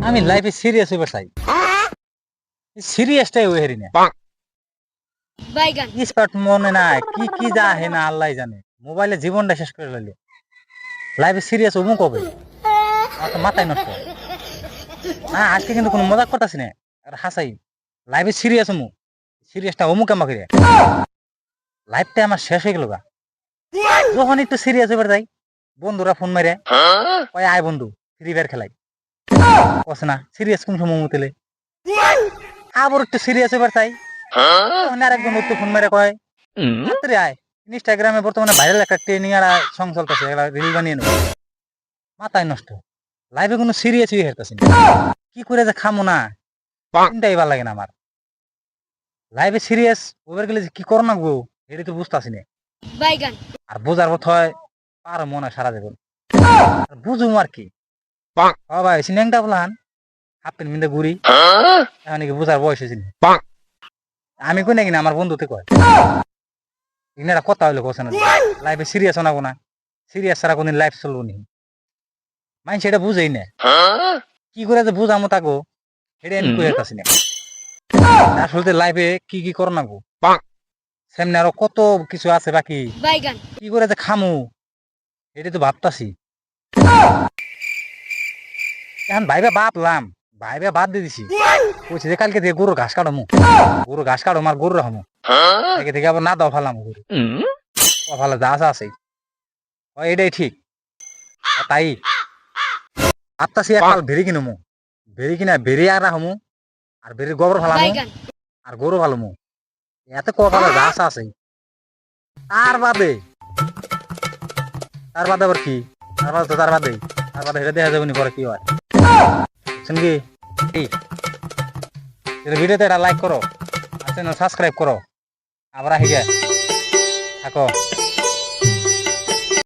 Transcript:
আমি লাইফে সিরিয়াস হইবার চাই, সিরিয়াসটাই হয়ে হেরি না। বাইগান স্পার্ট মনে নাই কি কি যা হে না আল্লাহ জানে, মোবাইলে জীবনটা শেষ করে লইল। লাইফে সিরিয়াস হবো কবে? আমার তো মাথায় নষ্ট। না আজকে কিন্তু কোনো মজাক করতেছি না, আর হাসাই। লাইফে সিরিয়াস হমু, সিরিয়াসটা অমুক আমাকে লাইফটা আমার শেষ হয়ে গেল গা। যখন একটু সিরিয়াস হইবার যাই, বন্ধুরা ফোন মারে কয় আয় বন্ধু ফ্রি ফায়ার খেলাই, কস না সিরিয়াস কোন সময় মুতেলে। আবার একটু সিরিয়াস হইবার চাই, তখন আরেকজন একটু ফোন মেরে কয় তাড়াতাড়ি আয়, ইনস্টাগ্রামে বর্তমানে ভাইরাল একটা ট্রেনিং আর সং চলতেছে, রিল বানিয়ে নেব। মাথায় নষ্ট, লাইফে কোনো সিরিয়াস হয়ে হেরতেছি না। কি করে যে খামো না চিন্তাই ভালো লাগে না আমার। লাইফে সিরিয়াস ওভার গেলে যে কি করো না গো, এটা তো বুঝতেছি না। বাইগান আর বোঝার পথ হয় পারো মনে হয় সারা জীবন, বুঝুম আর কি। ও ভাই সিনেংটা বলান হাফ প্যান্ট মিন্দে ঘুরি, এখন কি বুঝার বয়স হয়েছিল। আমি কই নাকি না আমার বন্ধুতে কয় ইনারা কথা হইলো কোসে না, লাইফে সিরিয়াস হনাবো না, সিরিয়াস ছাড়া কোনদিন লাইফ চলবো নি। মাইন সেটা বুঝেই না, কি করে যে বুঝামো তাগো এটা আমি কই আসতেছি না। আসলে লাইফে কি কি করো না গো, সামনে আরো কত কিছু আছে বাকি, বাইগান কি করে যে খামু এটা তো ভাবতাছি। এখন ভাইবা ভাবলাম, ভাইবা বাদ দিয়ে দিছি, কইছে যে কালকে থেকে গরুর ঘাস কাটমু, গরু ঘাস কাটম আর গরু রাখমু, কালকে থেকে আবার না দাও ফালাম গরু ফালা যা আছে আছে। এটাই ঠিক, তাই ভাবতাছি এককাল ভেড়ি কিনমু, ভেড়ি কিনা ভেড়ি আর রাখমু, আর ভেড়ির গোবর ফালামু বাইগান আর গরু ফালামু, এত কপালে যা আছে। তার বাদে তার বাদে আবার কি, তার বাদে তো তার বাদে, তার বাদে এটা দেখা যাবে নি পরে কি হয়। বুঝছেন কি? ভিডিওতে একটা লাইক করো, আর চ্যানেল সাবস্ক্রাইব করো, আবার আহিগে থাকো।